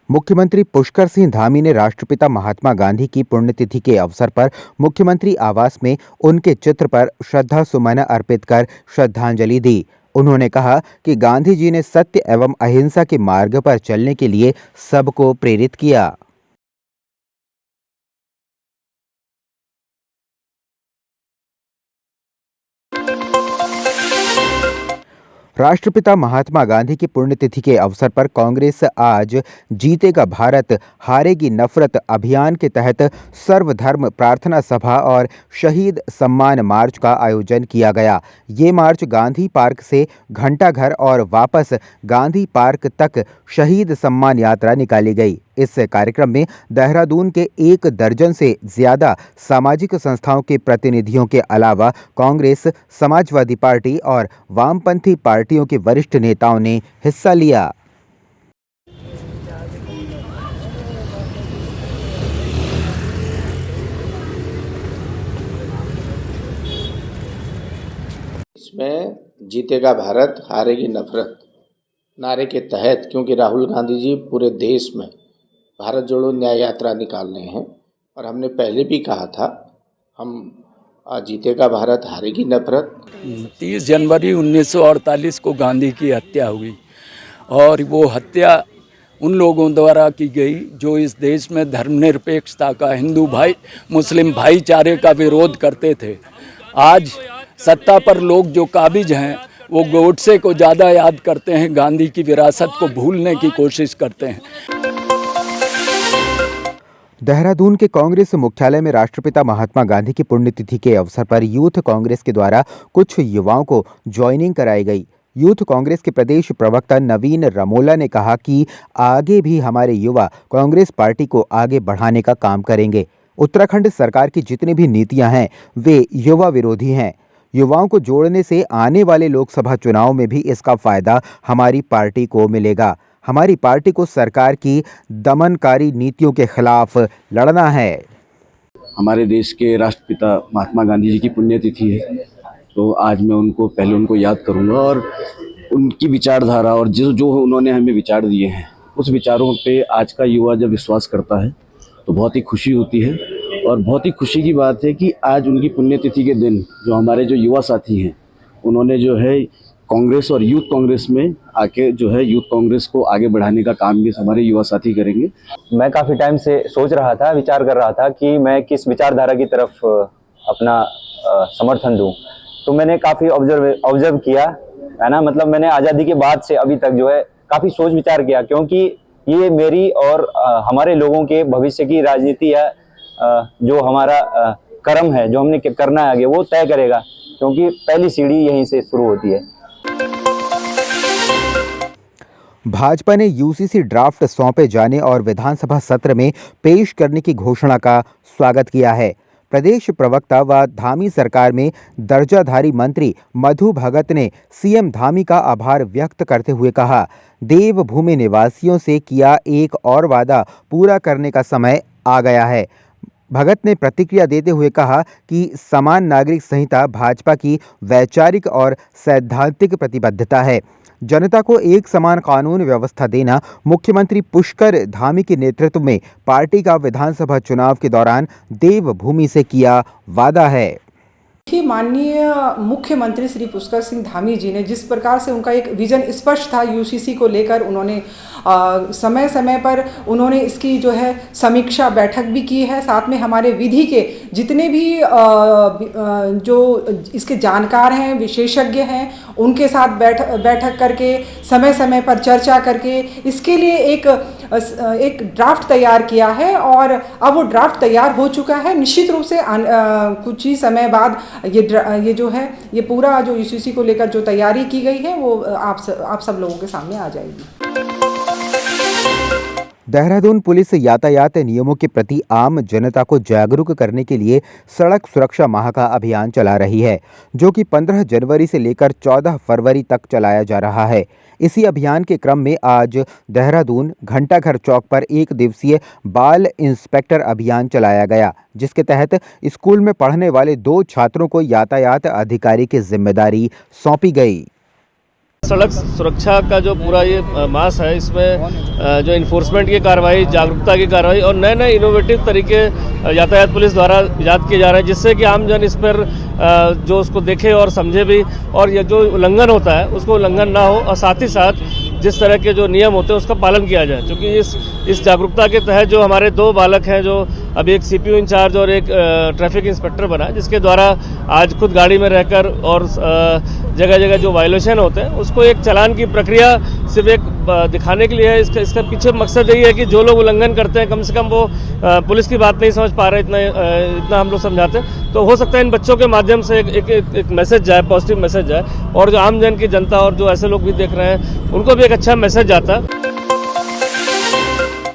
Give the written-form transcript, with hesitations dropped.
मुख्यमंत्री पुष्कर सिंह धामी ने राष्ट्रपिता महात्मा गांधी की पुण्यतिथि के अवसर पर मुख्यमंत्री आवास में उनके चित्र पर श्रद्धा सुमन अर्पित कर श्रद्धांजलि दी। उन्होंने कहा कि गांधी जी ने सत्य एवं अहिंसा के मार्ग पर चलने के लिए सबको प्रेरित किया। राष्ट्रपिता महात्मा गांधी की पुण्यतिथि के अवसर पर कांग्रेस आज जीतेगा भारत हारेगी नफरत अभियान के तहत सर्वधर्म प्रार्थना सभा और शहीद सम्मान मार्च का आयोजन किया गया। ये मार्च गांधी पार्क से घंटाघर और वापस गांधी पार्क तक शहीद सम्मान यात्रा निकाली गई। इस कार्यक्रम में देहरादून के 1 दर्जन से ज्यादा सामाजिक संस्थाओं के प्रतिनिधियों के अलावा कांग्रेस, समाजवादी पार्टी और वामपंथी पार्टियों के वरिष्ठ नेताओं ने हिस्सा लिया। इसमें जीतेगा भारत हारेगी नफरत नारे के तहत, क्योंकि राहुल गांधी जी पूरे देश में भारत जोड़ो न्याय यात्रा निकाल रहे हैं और हमने पहले भी कहा था हम जीतेगा भारत हारेगी नफरत। 30 जनवरी 1948 को गांधी की हत्या हुई और वो हत्या उन लोगों द्वारा की गई जो इस देश में धर्मनिरपेक्षता का, हिंदू भाई मुस्लिम भाईचारे का विरोध करते थे। आज सत्ता पर लोग जो काबिज हैं वो गोडसे को ज़्यादा याद करते हैं, गांधी की विरासत को भूलने की कोशिश करते हैं। देहरादून के कांग्रेस मुख्यालय में राष्ट्रपिता महात्मा गांधी की पुण्यतिथि के अवसर पर यूथ कांग्रेस के द्वारा कुछ युवाओं को ज्वाइनिंग कराई गई। यूथ कांग्रेस के प्रदेश प्रवक्ता नवीन रमोला ने कहा कि आगे भी हमारे युवा कांग्रेस पार्टी को आगे बढ़ाने का काम करेंगे। उत्तराखंड सरकार की जितनी भी नीतियां हैं वे युवा विरोधी हैं। युवाओं को जोड़ने से आने वाले लोकसभा चुनाव में भी इसका फायदा हमारी पार्टी को मिलेगा। हमारी पार्टी को सरकार की दमनकारी नीतियों के खिलाफ लड़ना है। हमारे देश के राष्ट्रपिता महात्मा गांधी जी की पुण्यतिथि है, तो आज मैं पहले उनको याद करूंगा और उनकी विचारधारा और जो उन्होंने हमें विचार दिए हैं उस विचारों पे आज का युवा जब विश्वास करता है तो बहुत ही खुशी होती है। और बहुत ही खुशी की बात है कि आज उनकी पुण्यतिथि के दिन जो हमारे जो युवा साथी हैं उन्होंने जो है कांग्रेस और यूथ कांग्रेस में आके जो है यूथ कांग्रेस को आगे बढ़ाने का काम भी हमारे युवा साथी करेंगे। मैं काफ़ी टाइम से सोच रहा था, विचार कर रहा था कि मैं किस विचारधारा की तरफ अपना समर्थन दूं। तो मैंने काफ़ी ऑब्जर्व किया है ना, मतलब मैंने आज़ादी के बाद से अभी तक जो है काफ़ी सोच विचार किया, क्योंकि ये मेरी और हमारे लोगों के भविष्य की राजनीति है, जो हमारा कर्म है, जो हमने करना है आगे, वो तय करेगा, क्योंकि पहली सीढ़ी यहीं से शुरू होती है। भाजपा ने यूसीसी ड्राफ्ट सौंपे जाने और विधानसभा सत्र में पेश करने की घोषणा का स्वागत किया है। प्रदेश प्रवक्ता व धामी सरकार में दर्जाधारी मंत्री मधु भगत ने सीएम धामी का आभार व्यक्त करते हुए कहा, देवभूमि निवासियों से किया एक और वादा पूरा करने का समय आ गया है। भगत ने प्रतिक्रिया देते हुए कहा कि समान नागरिक संहिता भाजपा की वैचारिक और सैद्धांतिक प्रतिबद्धता है। जनता को एक समान कानून व्यवस्था देना मुख्यमंत्री पुष्कर धामी के नेतृत्व में पार्टी का विधानसभा चुनाव के दौरान देवभूमि से किया वादा है। माननीय मुख्यमंत्री श्री पुष्कर सिंह धामी जी ने जिस प्रकार से उनका एक विजन स्पष्ट था यूसीसी को लेकर, उन्होंने समय समय पर उन्होंने इसकी जो है समीक्षा बैठक भी की है। साथ में हमारे विधि के जितने भी जो इसके जानकार हैं, विशेषज्ञ हैं, उनके साथ बैठक करके समय समय पर चर्चा करके इसके लिए एक ड्राफ्ट तैयार किया है और अब वो ड्राफ्ट तैयार हो चुका है। निश्चित रूप से कुछ ही समय बाद ये जो है ये पूरा जो यूसीसी को लेकर जो तैयारी की गई है वो आप सब लोगों के सामने आ जाएगी। देहरादून पुलिस यातायात नियमों के प्रति आम जनता को जागरूक करने के लिए सड़क सुरक्षा माह का अभियान चला रही है, जो कि 15 जनवरी से लेकर 14 फरवरी तक चलाया जा रहा है। इसी अभियान के क्रम में आज देहरादून घंटाघर चौक पर 1 दिवसीय बाल इंस्पेक्टर अभियान चलाया गया, जिसके तहत स्कूल में पढ़ने वाले 2 छात्रों को यातायात अधिकारी की जिम्मेदारी सौंपी गई। सड़क सुरक्षा का जो पूरा ये मास है, इसमें जो इन्फोर्समेंट की कार्रवाई, जागरूकता की कार्रवाई और नए नए इनोवेटिव तरीके यातायात पुलिस द्वारा इजाद किए जा रहे हैं, जिससे कि आम जन इस पर जो उसको देखे और समझे भी, और ये जो उल्लंघन होता है उसको उल्लंघन ना हो, और साथ ही साथ जिस तरह के जो नियम होते हैं उसका पालन किया जाए। क्योंकि इस जागरूकता के तहत जो हमारे 2 बालक हैं, जो अभी एक सीपीओ इंचार्ज और एक ट्रैफिक इंस्पेक्टर बना, जिसके द्वारा आज खुद गाड़ी में रहकर और जगह जगह जो वायलेशन होते हैं उसको एक चालान की प्रक्रिया सिर्फ एक दिखाने के लिए है। इसका पीछे मकसद यही है कि जो लोग उल्लंघन करते हैं, कम से कम वो पुलिस की बात नहीं समझ पा रहे, इतना हम लोग समझाते हैं। तो हो सकता है इन बच्चों के माध्यम से एक मैसेज जाए, पॉजिटिव मैसेज जाए, और जो आम जन की जनता और जो ऐसे लोग भी देख रहे हैं उनको भी एक अच्छा मैसेज जाता है।